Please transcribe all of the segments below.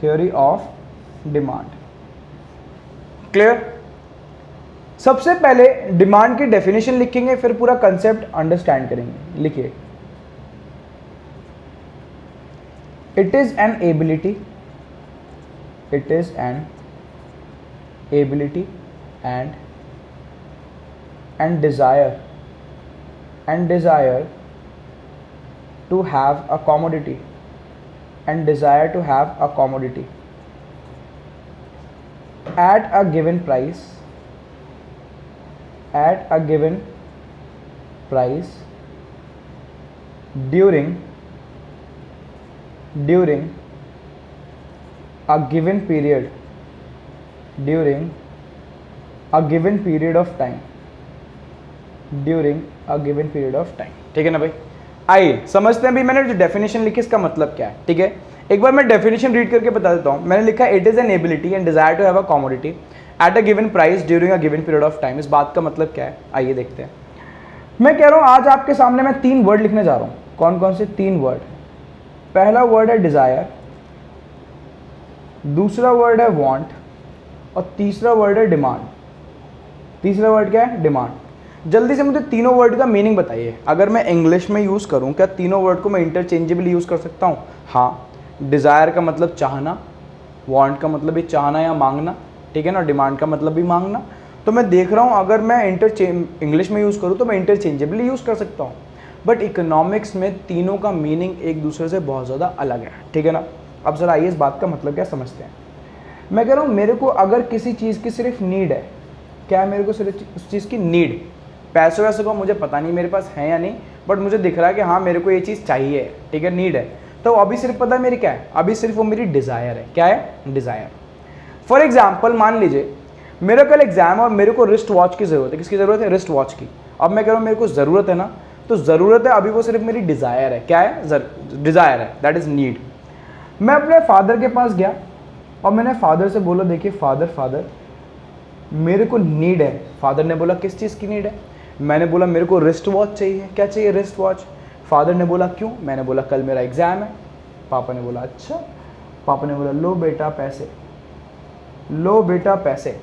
Theory of demand. Clear? सबसे पहले demand की डेफिनेशन लिखेंगे, फिर पूरा कंसेप्ट अंडरस्टैंड करेंगे। लिखिए, it is an ability, it is an ability and desire to have a commodity, and desire to have a commodity at a given price, at a given price during a given period, during a given period of time, during a given period of time। ठीक है ना भाई? आइए समझते हैं। भी मैंने जो डेफिनेशन लिखी इसका मतलब क्या है, ठीक है? एक बार मैं डेफिनेशन रीड करके बता देता हूँ। मैंने लिखा it is an ability and desire to have a commodity at a given price during a given period of time. इस बात का मतलब क्या है, आइए देखते हैं। मैं कह रहा हूँ आज आपके सामने मैं 3 वर्ड लिखने जा रहा हूँ। कौन कौन से 3 वर्ड? पहला वर्ड है डिजायर, दूसरा वर्ड है वांट, और तीसरा वर्ड है डिमांड। तीसरा वर्ड क्या है? डिमांड। जल्दी से मुझे तीनों वर्ड का मीनिंग बताइए। अगर मैं इंग्लिश में यूज़ करूं, क्या तीनों वर्ड को मैं इंटरचेंजेबली यूज़ कर सकता हूं? हाँ। डिज़ायर का मतलब चाहना, वांट का मतलब भी चाहना या मांगना, ठीक है ना, डिमांड का मतलब भी मांगना। तो मैं देख रहा हूं अगर मैं इंग्लिश में यूज़ करूं तो मैं इंटरचेंजेबली यूज़ कर सकता हूं, बट इकोनॉमिक्स में तीनों का मीनिंग एक दूसरे से बहुत ज़्यादा अलग है, ठीक है ना। अब ज़रा आइए इस बात का मतलब क्या समझते हैं। मैं कह रहा हूँ मेरे को अगर किसी चीज़ की सिर्फ नीड है, क्या है, मेरे को सिर्फ उस चीज़ की नीड, पैसे वैसे को मुझे पता नहीं मेरे पास है या नहीं, बट मुझे दिख रहा है कि हाँ मेरे को ये चीज़ चाहिए, ठीक है, नीड है, तो अभी सिर्फ पता है मेरी क्या है, अभी सिर्फ वो मेरी डिज़ायर है। क्या है? डिज़ायर। फॉर एग्जाम्पल मान लीजिए मेरा कल एग्जाम और मेरे को रिस्ट वॉच की ज़रूरत है। किसकी ज़रूरत है? रिस्ट वॉच की। अब मैं कह रहा हूँ मेरे को ज़रूरत है ना, तो ज़रूरत है, अभी वो सिर्फ मेरी डिज़ायर है। क्या है? डिज़ायर है, दैट इज़ नीड। मैं अपने फादर के पास गया और मैंने फादर से बोला देखिए फादर मेरे को नीड है। फादर ने बोला किस चीज़ की नीड है? मैंने बोला मेरे को रिस्ट वॉच चाहिए। क्या चाहिए? Wrist watch. फादर ने बोला क्यों? मैंने बोला कल मेरा एग्ज़ाम है। पापा ने बोला अच्छा। पापा ने बोला लो बेटा पैसे, लो बेटा पैसे।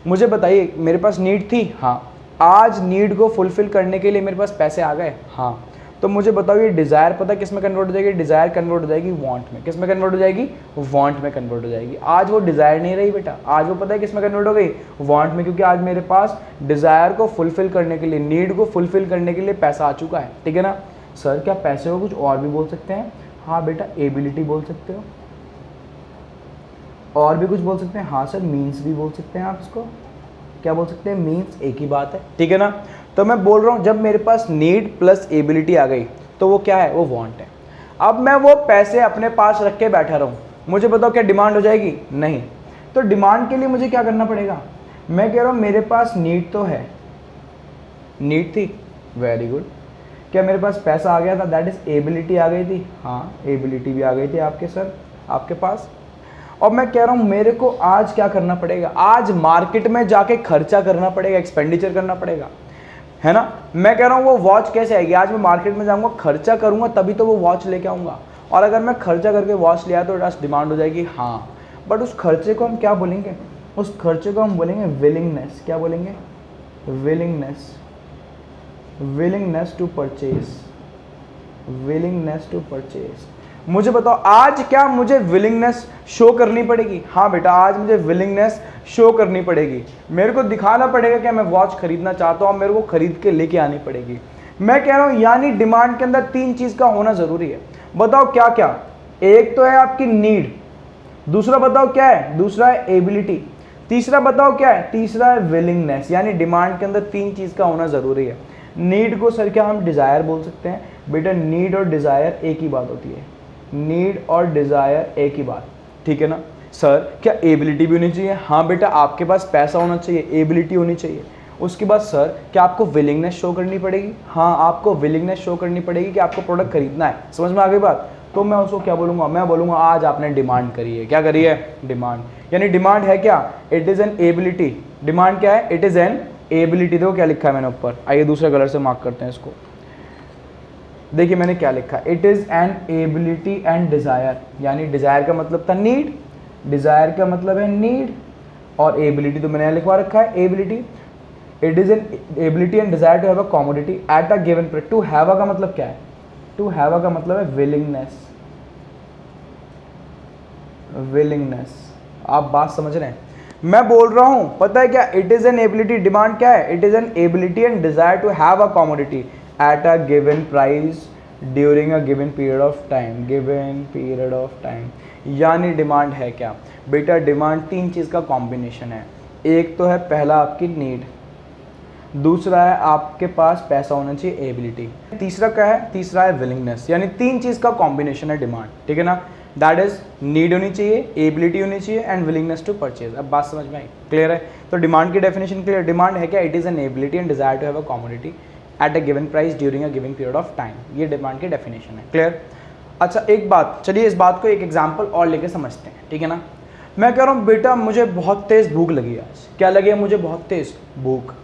मुझे बताइए मेरे पास नीड थी? हाँ। आज नीड को फुलफ़िल करने के लिए मेरे पास पैसे आ गए? हाँ। तो मुझे बताओ ये डिज़ायर पता किस में कन्वर्ट हो जाएगी? डिज़ायर कन्वर्ट हो जाएगी वांट में। किस में कन्वर्ट हो जाएगी? वांट में कन्वर्ट हो जाएगी। आज वो डिज़ायर नहीं रही बेटा, आज वो पता है किस में कन्वर्ट हो गई? वांट में, क्योंकि आज मेरे पास डिज़ायर को फुलफ़िल करने के लिए, नीड को फुलफ़िल करने के लिए पैसा आ चुका है, ठीक है ना। सर क्या पैसे को कुछ और भी बोल सकते हैं? हाँ बेटा, एबिलिटी बोल सकते हो, और भी कुछ बोल सकते हैं। हाँ सर, मीन्स भी बोल सकते हैं आप इसको। क्या बोल सकते हैं? मीन्स, एक ही बात है, ठीक है ना। तो मैं बोल रहा हूँ जब मेरे पास नीड प्लस एबिलिटी आ गई तो वो क्या है? वो वांट है। अब मैं वो पैसे अपने पास रख के बैठा रहूँ, मुझे बताओ क्या डिमांड हो जाएगी? नहीं। तो डिमांड के लिए मुझे क्या करना पड़ेगा? मैं कह रहा हूँ मेरे पास नीड तो है, नीड थी, वेरी गुड। क्या मेरे पास पैसा आ गया था? दैट इज एबिलिटी आ गई थी। हाँ, एबिलिटी भी आ गई थी आपके सर, आपके पास। और मैं कह रहा हूँ मेरे को आज क्या करना पड़ेगा? आज मार्केट में जाके खर्चा करना पड़ेगा, एक्सपेंडिचर करना पड़ेगा, है ना। मैं कह रहा हूँ वो वॉच कैसे आएगी? आज मैं मार्केट में जाऊँगा, खर्चा करूँगा, तभी तो वो वॉच लेके आऊँगा। और अगर मैं खर्चा करके वॉच लिया तो आज डिमांड हो जाएगी। हाँ, बट उस खर्चे को हम क्या बोलेंगे? उस खर्चे को हम बोलेंगे विलिंगनेस। क्या बोलेंगे? Willingness, willingness to purchase, willingness to purchase. मुझे बताओ आज क्या मुझे विलिंगनेस शो करनी पड़ेगी? हाँ बेटा, आज मुझे विलिंगनेस शो करनी पड़ेगी। मेरे को दिखाना पड़ेगा कि मैं वॉच खरीदना चाहता हूँ, मेरे को खरीद के लेके आनी पड़ेगी। मैं कह रहा हूँ यानी डिमांड के अंदर 3 चीज़ का होना ज़रूरी है। बताओ क्या क्या? एक तो है आपकी नीड, दूसरा बताओ क्या है? दूसरा है एबिलिटी, तीसरा बताओ क्या है? तीसरा है विलिंगनेस। यानी डिमांड के अंदर 3 चीज़ का होना ज़रूरी है। नीड को सर क्या हम डिज़ायर बोल सकते हैं? बेटा नीड और डिज़ायर एक ही बात होती है, नीड और डिज़ायर एक ही बात, ठीक है ना। सर क्या एबिलिटी भी होनी चाहिए? हाँ बेटा, आपके पास पैसा होना चाहिए, एबिलिटी होनी चाहिए। उसके बाद सर क्या आपको विलिंगनेस शो करनी पड़ेगी? हाँ, आपको विलिंगनेस शो करनी पड़ेगी कि आपको प्रोडक्ट खरीदना है। समझ में आ गई बात? तो मैं उसको क्या बोलूँगा? मैं बोलूँगा आज आपने डिमांड करी है। क्या करी है? डिमांड। यानी डिमांड है क्या? It is an ability. Demand क्या है? It is an ability. देखो क्या लिखा है मैंने ऊपर, आइए दूसरे कलर से मार्क करते हैं इसको। देखिए मैंने क्या लिखा, it is an ability and desire. यानी डिज़ायर का मतलब था नीड, डिज़ायर का मतलब है नीड, और एबिलिटी तो मैंने यहाँ लिखवा रखा है ability. It is an ability and desire to have a commodity at a given price. To have का मतलब क्या है? टू हैव का मतलब है विलिंगनेस, विलिंगनेस। आप बात समझ रहे हैं? मैं बोल रहा हूं, पता है क्या, it is an ability, demand क्या है? It is an ability and desire to have a commodity at a given price during a given period of time, given period of time. यानी डिमांड है क्या बेटा? डिमांड तीन चीज का combination है। एक तो है पहला आपकी नीड, दूसरा है आपके पास पैसा होना चाहिए, एबिलिटी, तीसरा क्या है? तीसरा है विलिंगनेस। यानी तीन चीज का कॉम्बिनेशन है डिमांड, ठीक है ना? दैट इज नीड होनी चाहिए, एबिलिटी होनी चाहिए एंड विलिंगनेस टू परचेज। अब बात समझ में आई? क्लियर है? तो डिमांड की डेफिनेशन क्लियर। डिमांड है क्या? It is an ability and desire to have a commodity at a given price during a given period of time. ये डिमांड की डेफिनेशन है। क्लियर? अच्छा एक बात, चलिए इस बात को एक एग्जाम्पल और लेके समझते हैं, ठीक है ना? मैं कह रहा हूँ बेटा मुझे बहुत तेज़ भूख लगी है आज। क्या लगी है मुझे? बहुत तेज़ भूख।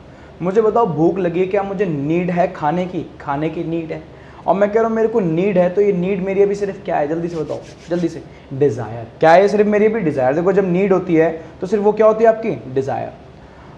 मुझे बताओ भूख लगी है, क्या मुझे नीड है खाने की? खाने की नीड है। और मैं कह रहा हूँ मेरे को नीड है, तो ये नीड मेरी अभी सिर्फ क्या है? जल्दी से बताओ, जल्दी से। डिज़ायर। क्या है? सिर्फ मेरी अभी डिज़ायर। देखो जब नीड होती है तो सिर्फ वो क्या होती है आपकी? डिज़ायर।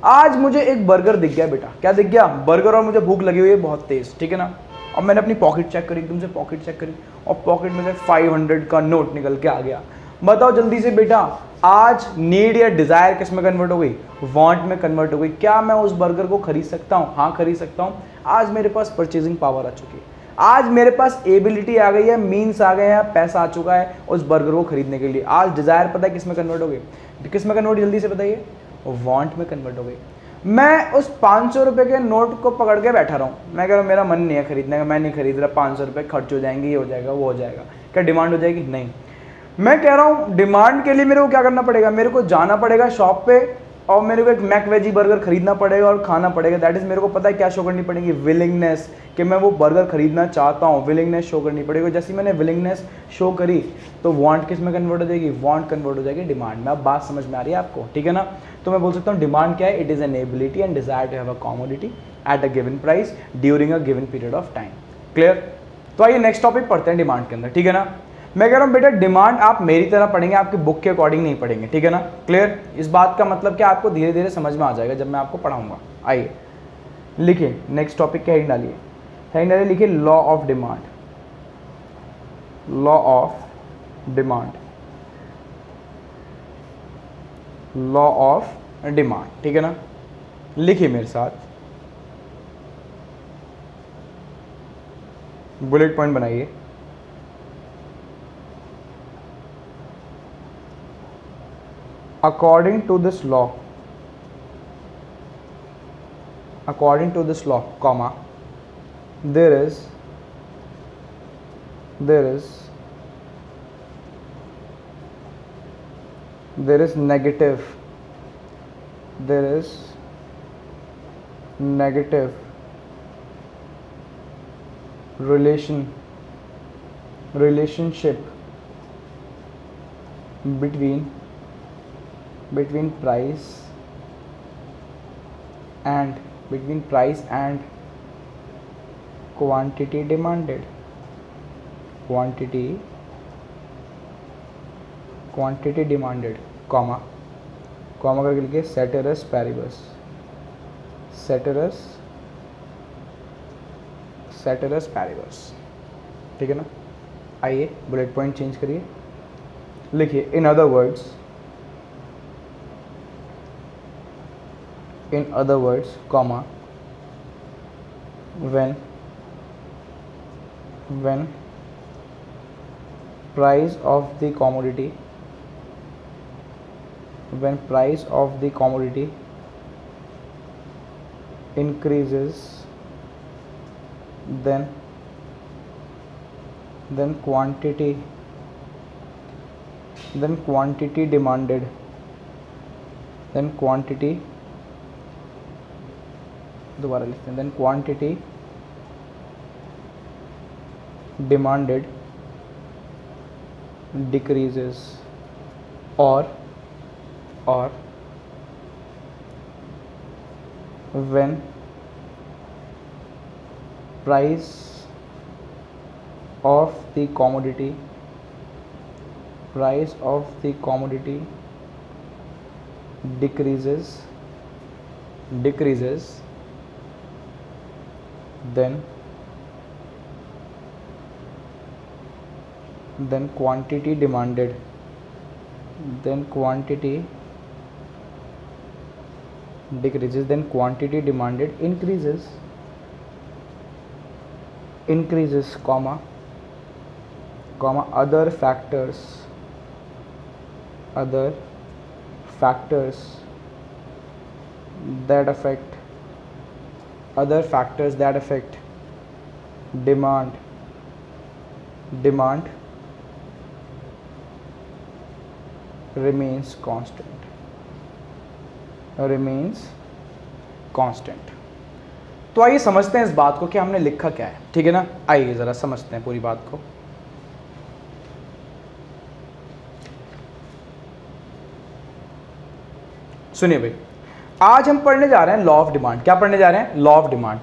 आज मुझे एक बर्गर दिख गया बेटा। क्या दिख गया? बर्गर। और मुझे भूख लगी हुई है बहुत तेज़, ठीक है ना? और मैंने अपनी पॉकेट चेक करी, एकदम से पॉकेट चेक करी, और पॉकेट में से 500 का नोट निकल के आ गया। बताओ जल्दी से बेटा, आज नीड या डिज़ायर किस में कन्वर्ट हो गई? वांट में कन्वर्ट हो गई। क्या मैं उस बर्गर को खरीद सकता हूँ? हाँ खरीद सकता हूँ। आज मेरे पास परचेजिंग पावर आ चुकी है, आज मेरे पास एबिलिटी आ गई है, मीन्स आ गए हैं, पैसा आ चुका है उस बर्गर को खरीदने के लिए। आज डिज़ायर पता है किस में कन्वर्ट हो गई? किस में कन्वर्ट? जल्दी से बताइए। वांट में कन्वर्ट हो गई। मैं उस 500 रुपये के नोट को पकड़ के बैठा रहा हूँ, मैं कह रहा हूँ मेरा मन नहीं है खरीदने का, मैं नहीं खरीद रहा, 500 रुपये खर्च हो जाएंगे, ये हो जाएगा, वो हो जाएगा। क्या डिमांड हो जाएगी? नहीं। मैं कह रहा हूँ डिमांड के लिए मेरे को क्या करना पड़ेगा? मेरे को जाना पड़ेगा शॉप पे और मेरे को एक मैक वेजी बर्गर खरीदना पड़ेगा और खाना पड़ेगा। दैट इज़ मेरे को पता है क्या शो करनी पड़ेगी? विलिंगनेस, कि मैं वो बर्गर खरीदना चाहता हूँ। विलिंगनेस शो करनी पड़ेगी। जैसे मैंने विलिंगनेस शो करी तो वांट किस में कन्वर्ट हो जाएगी? वांट कन्वर्ट हो जाएगी डिमांड में। अब बात समझ में आ रही है आपको, ठीक है ना? तो मैं बोल सकता हूँ डिमांड क्या है? It is an ability and desire to have a commodity at a given price during a given period of time. Clear? तो आइए नेक्स्ट टॉपिक पढ़ते हैं डिमांड के अंदर, ठीक है ना? मैं कह रहा हूँ बेटा डिमांड आप मेरी तरह पढ़ेंगे, आपकी बुक के अकॉर्डिंग नहीं पढ़ेंगे, ठीक है ना? क्लियर? इस बात का मतलब क्या आपको धीरे धीरे समझ में आ जाएगा जब मैं आपको पढ़ाऊंगा। आइए लिखिए नेक्स्ट टॉपिक की हेडिंग डालिए। हेडिंग डालिए, लिखिए law of demand. Law of demand, law of demand, ठीक है ना? लिखिए मेरे साथ, बुलेट पॉइंट बनाइए। According to this law, according to this law, comma, there is negative, there is negative relationship between price and quantity demanded, quantity demanded, comma करके लिखिए ceteris paribus, ceteris paribus, ठीक है ना? आइए बुलेट पॉइंट चेंज करिए, लिखिए in other words, comma, when price of the commodity increases, then quantity demanded, दोबारा लिखते हैं, then quantity demanded decreases, or when price of the commodity price of the commodity decreases, then quantity demanded, decreases, then quantity demanded increases, comma, other factors that affect demand remains constant. तो आइए समझते हैं इस बात को कि हमने लिखा क्या है, ठीक है ना। आइए ज़रा समझते हैं पूरी बात को। सुनिए भाई, आज हम पढ़ने जा रहे हैं लॉ ऑफ डिमांड। क्या पढ़ने जा रहे हैं? Law of demand.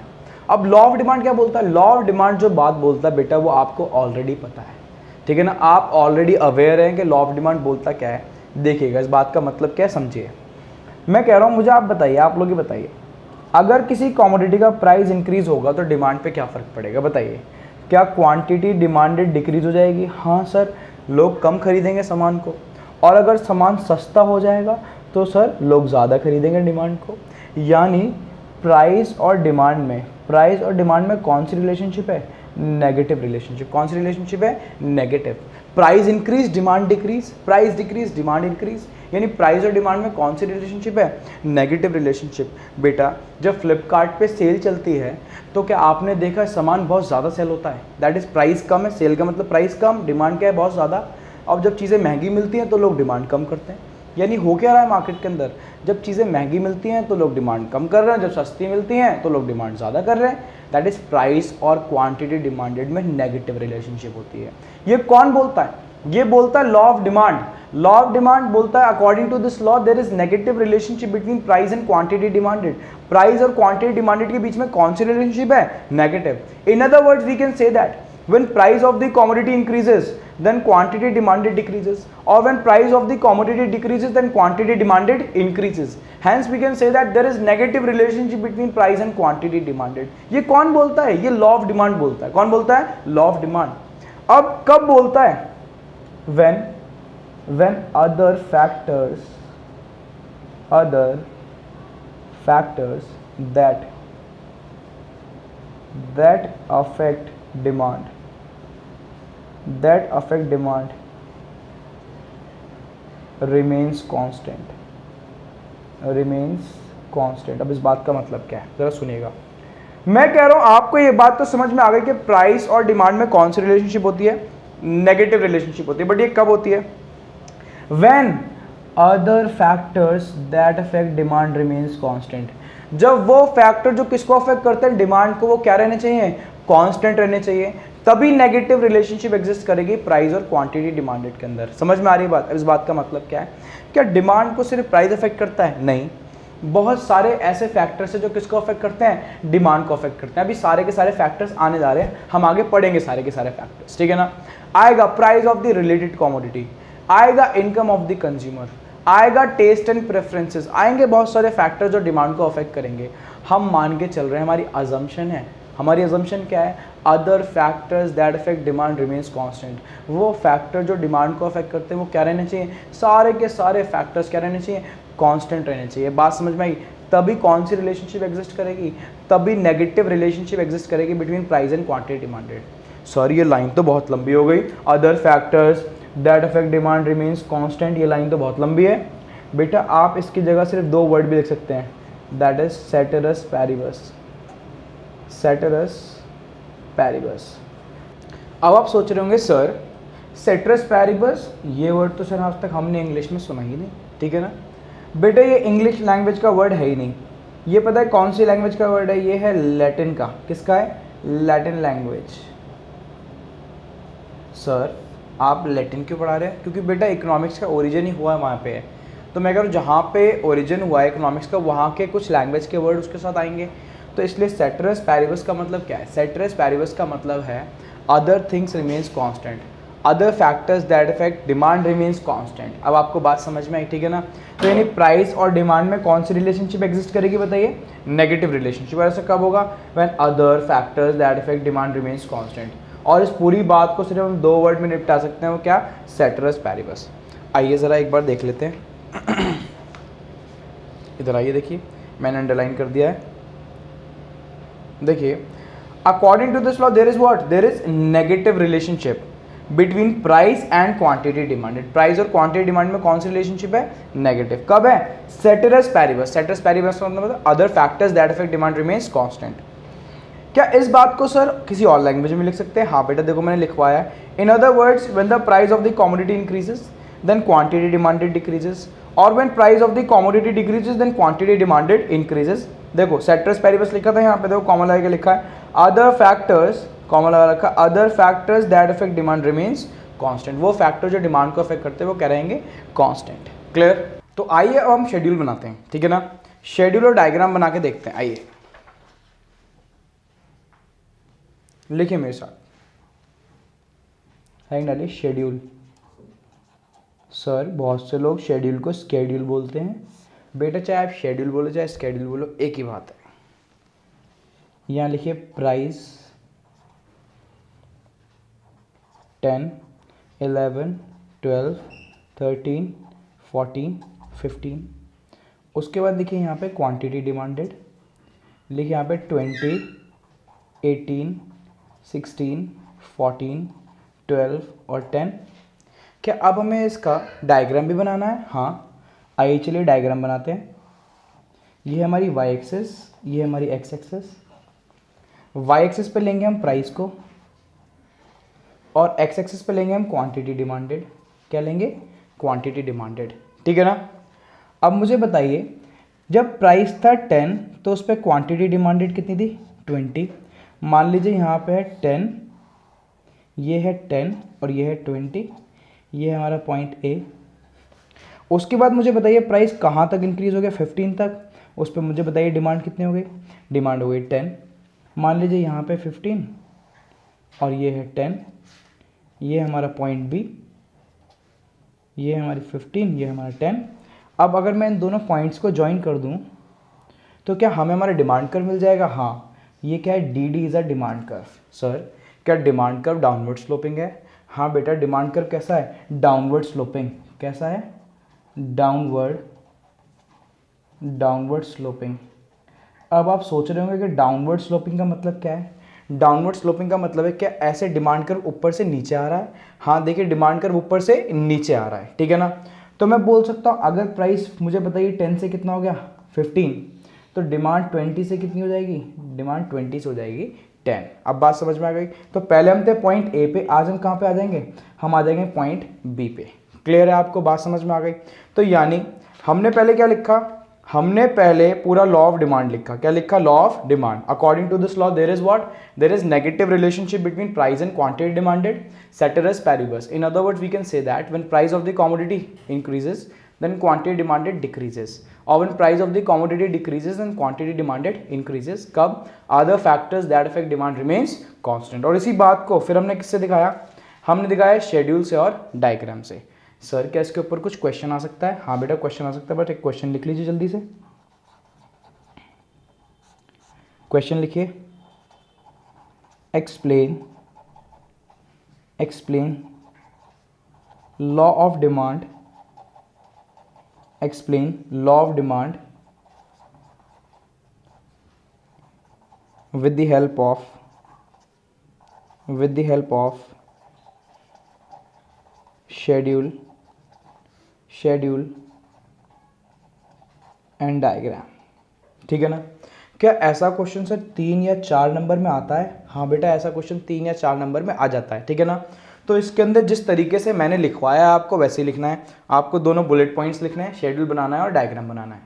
अब लॉ ऑफ डिमांड क्या बोलता है? लॉ ऑफ डिमांड जो बात बोलता है बेटा वो आपको ऑलरेडी पता है, ठीक है ना। आप ऑलरेडी अवेयर हैं कि लॉ ऑफ डिमांड बोलता क्या है। देखिएगा इस बात का मतलब क्या है, समझिए। मैं कह रहा हूँ मुझे आप बताइए, आप लोग ही बताइए, अगर किसी कमोडिटी का प्राइस इंक्रीज होगा तो डिमांड पे क्या फ़र्क पड़ेगा? बताइए। क्या क्वांटिटी डिमांडेड डिक्रीज हो जाएगी? हाँ सर, लोग कम खरीदेंगे सामान को। और अगर सामान सस्ता हो जाएगा तो सर लोग ज़्यादा खरीदेंगे डिमांड को। यानी प्राइस और डिमांड में कौन सी रिलेशनशिप है? Negative relationship. कौन सी रिलेशनशिप है? Negative. Price increase demand decrease, price decrease demand increase, यानी प्राइस और डिमांड में कौन सी रिलेशनशिप है? Negative relationship. बेटा जब फ्लिपकार्ट पे सेल चलती है तो क्या आपने देखा सामान बहुत ज़्यादा सेल होता है? दैट इज़ प्राइस कम है, सेल का मतलब प्राइस कम, डिमांड क्या है? बहुत ज़्यादा। अब जब चीज़ें महंगी मिलती हैं तो लोग डिमांड कम करते हैं। यानी हो क्या रहा है मार्केट के अंदर? जब चीज़ें महंगी मिलती हैं तो लोग डिमांड कम कर रहे हैं, जब सस्ती मिलती हैं तो लोग डिमांड ज़्यादा कर रहे हैं। दैट इज़ प्राइस और क्वांटिटी डिमांडेड में नेगेटिव रिलेशनशिप होती है। ये कौन बोलता है? ये बोलता है law of demand. Law of demand बोलता है according to this law there is negative relationship between price and quantity demanded. Price और क्वांटिटी डिमांडेड के बीच में कौन सी रिलेशनशिप है? Negative. In other words we can say that when price of the commodity increases then quantity demanded decreases, or when price of the commodity decreases then quantity demanded increases. Hence we can say that there is negative relationship between price and quantity demanded. ये कौन बोलता है? ये law of demand बोलता है। कौन बोलता है? Law of demand. अब कब बोलता है? when other factors that affect demand remains constant। अब इस बात का मतलब क्या है जरा सुनिएगा। मैं कह रहा हूं आपको ये बात तो समझ में आ गई कि प्राइस और डिमांड में कौन सी रिलेशनशिप होती है? नेगेटिव रिलेशनशिप होती है। बट ये कब होती है? when other factors that affect demand remains constant। जब वो फैक्टर जो किसको अफेक्ट करते हैं? डिमांड को, वो क्या रहने चाहिए? कांस्टेंट रहने चाहिए। तभी नेगेटिव रिलेशनशिप एग्जिस्ट करेगी प्राइस और क्वांटिटी डिमांडेड के अंदर। समझ में आ रही बात? इस बात का मतलब क्या है? क्या डिमांड को सिर्फ प्राइस अफेक्ट करता है? नहीं, बहुत सारे ऐसे फैक्टर्स हैं जो किसको अफेक्ट करते हैं? डिमांड को अफेक्ट करते हैं। अभी सारे के सारे फैक्टर्स आने जा रहे हैं, हम आगे पढ़ेंगे सारे के सारे फैक्टर्स, ठीक है ना। आएगा price of the related commodity, आएगा इनकम ऑफ द कंज्यूमर, आएगा टेस्ट एंड प्रेफरेंसेस, आएंगे बहुत सारे फैक्टर जो डिमांड को अफेक्ट करेंगे। हम मान के चल रहे हैं, हमारी अजम्पशन है, हमारी अजम्पशन क्या है? Other factors that affect demand remains constant. वो फैक्टर जो डिमांड को अफेक्ट करते हैं वो क्या रहने चाहिए? सारे के सारे फैक्टर्स क्या रहने चाहिए? कांस्टेंट रहने चाहिए। बात समझ में आई? तभी कौन सी रिलेशनशिप एग्जिस्ट करेगी? तभी नेगेटिव रिलेशनशिप एग्जिस्ट करेगी between price and quantity demanded. Sorry ये लाइन तो बहुत लंबी हो गई। Other factors that affect demand remains constant, ये लाइन तो बहुत लंबी है बेटा। आप इसकी जगह सिर्फ दो वर्ड भी लिख सकते हैं, दैट इज सेटेरस पैरिबस। सेटेरस पैरिबस। अब आप सोच रहे होंगे सर सेटेरस पैरिबस, ये वर्ड तो सर आज तक हमने इंग्लिश में सुना ही नहीं, ठीक है ना बेटा। ये इंग्लिश लैंग्वेज का वर्ड है ही नहीं। ये पता है कौन सी लैंग्वेज का वर्ड है? ये है लैटिन का। किसका है? Latin language. सर आप लैटिन क्यों पढ़ा रहे हैं? क्योंकि बेटा इकोनॉमिक्स का ओरिजिन ही हुआ है वहाँ पे। तो मैं कह रहा हूँ जहाँ पे ओरिजिन हुआ है इकोनॉमिक्स का, वहाँ के कुछ लैंग्वेज के वर्ड उसके साथ आएंगे। तो इसलिए सेटेरस पैरिबस का मतलब क्या है? सेटेरस पैरिबस का मतलब है other things remains constant. Other factors that affect demand remains constant. अब आपको बात समझ में आई, ठीक है ना। तो यानी प्राइस और डिमांड में कौन सी रिलेशनशिप एग्जिस्ट करेगी बताइए, नेगेटिव रिलेशनशिप। ऐसा कब होगा, when other factors that affect demand remains constant. और इस पूरी बात को सिर्फ हम 2 वर्ड में निपटा सकते हैं, वो क्या, सेटरस पैरिबस। आइए ज़रा एक बार देख लेते हैं। इधर आइए, देखिए मैंने अंडरलाइन कर दिया है। देखिए, according to this law there is what, there is negative relationship between price and quantity demanded. Price और क्वांटिटी डिमांड में कौन सी रिलेशनशिप है, नेगेटिव। कब है, सेटरस पैरिबस। सेटरस पैरिबस का मतलब other factors that affect demand remains constant. क्या इस बात को सर किसी और लैंग्वेज में लिख सकते हैं, हाँ बेटा देखो मैंने लिखवाया है। In other words, when the price of the commodity increases then quantity demanded decreases, और when price of the commodity decreases then quantity demanded increases. देखो सेटरस पैरिबस लिखा था यहाँ पे, देखो कॉमा लगा के लिखा है अदर फैक्टर्स, कॉमा लगा रखा, other factors that affect demand remains constant. वो फैक्टर जो डिमांड को अफेक्ट करते हैं वो क्या रहेंगे, कांस्टेंट। क्लियर। तो आइए अब हम शेड्यूल बनाते हैं, ठीक है ना। शेड्यूल और डायग्राम बना के देखते हैं। आइए लिखिए मेरे साथ, हेडिंग डालिए शेड्यूल। सर बहुत से लोग शेड्यूल को स्केड्यूल बोलते हैं। बेटा चाहे आप शेड्यूल बोलो चाहे स्केड्यूल बोलो, एक ही बात है। यहाँ लिखिए प्राइस 10, 11, 12, 13, 14, 15। उसके बाद देखिए यहाँ पे क्वांटिटी डिमांडेड, लिखिए यहाँ पे 20, 18, 16, 14, 12 और 10। क्या अब हमें इसका डायग्राम भी बनाना है, हाँ। आइए चलिए डायग्राम बनाते हैं। ये है हमारी वाई एक्सिस, ये है हमारी एक्स एक्सिस। वाई एक्सिस पे लेंगे हम प्राइस को और एक्स एक्सिस पे लेंगे हम क्वांटिटी डिमांडेड। क्या लेंगे, क्वांटिटी डिमांडेड, ठीक है ना। अब मुझे बताइए, जब प्राइस था 10 तो उस पर क्वांटिटी डिमांडेड कितनी थी, 20। मान लीजिए यहाँ पे है 10, ये है 10 और ये है 20, ये है हमारा पॉइंट ए। उसके बाद मुझे बताइए प्राइस कहाँ तक इंक्रीज़ हो गया, 15 तक। उस पर मुझे बताइए डिमांड कितनी हो गई, डिमांड हो गई 10। मान लीजिए यहाँ पे 15 और ये है 10, ये है हमारा पॉइंट बी, ये है हमारी 15, ये है हमारा 10। अब अगर मैं इन दोनों पॉइंट्स को ज्वाइन कर दूँ तो क्या हमें हमारा डिमांड कर्व मिल जाएगा, हाँ। ये क्या है, D D is a demand curve. Sir क्या डिमांड कर्व डाउनवर्ड स्लोपिंग है, हाँ बेटा डिमांड कर्व कैसा है, डाउनवर्ड स्लोपिंग। कैसा है, डाउनवर्ड स्लोपिंग। अब आप सोच रहे होंगे कि डाउनवर्ड स्लोपिंग का मतलब क्या है। डाउनवर्ड स्लोपिंग का मतलब है क्या ऐसे डिमांड कर्व ऊपर से नीचे आ रहा है, हाँ देखिए डिमांड कर्व ऊपर से नीचे आ रहा है, ठीक है ना। तो मैं बोल सकता हूँ अगर प्राइस मुझे बताइए 10 से कितना हो गया, 15, तो डिमांड 20 से कितनी हो जाएगी, डिमांड 20 से हो जाएगी 10। अब बात समझ में आ गई। तो पहले हम थे पॉइंट ए पे, आज हम कहाँ पे आ जाएंगे, हम आ जाएंगे पॉइंट बी पे। क्लियर है, आपको बात समझ में आ गई। तो यानी हमने पहले क्या लिखा, हमने पहले पूरा लॉ ऑफ डिमांड लिखा। क्या लिखा, law of demand. According to this law there is what, there is negative relationship between price and quantity demanded, ceteris paribus. In other words, we can say that when price of the commodity increases then quantity demanded decreases, or when price of the commodity decreases then quantity demanded increases. कब, other factors that affect demand remains constant। और इसी बात को फिर हमने किससे दिखाया, हमने दिखाया शेड्यूल से और डायग्राम से। सर क्या इसके ऊपर कुछ क्वेश्चन आ सकता है, हाँ बेटा क्वेश्चन आ सकता है, बट एक क्वेश्चन लिख लीजिए जल्दी से। क्वेश्चन लिखिए, explain law of demand, explain law of demand with the help of schedule and diagram. ठीक है ना। क्या ऐसा क्वेश्चन सर 3 या 4 नंबर में आता है, हाँ बेटा ऐसा क्वेश्चन 3 या 4 नंबर में आ जाता है। ठीक है ना। तो इसके अंदर जिस तरीके से मैंने लिखवाया है आपको वैसे ही लिखना है, आपको दोनों बुलेट पॉइंट्स लिखने हैं, शेड्यूल बनाना है और डायग्राम बनाना है।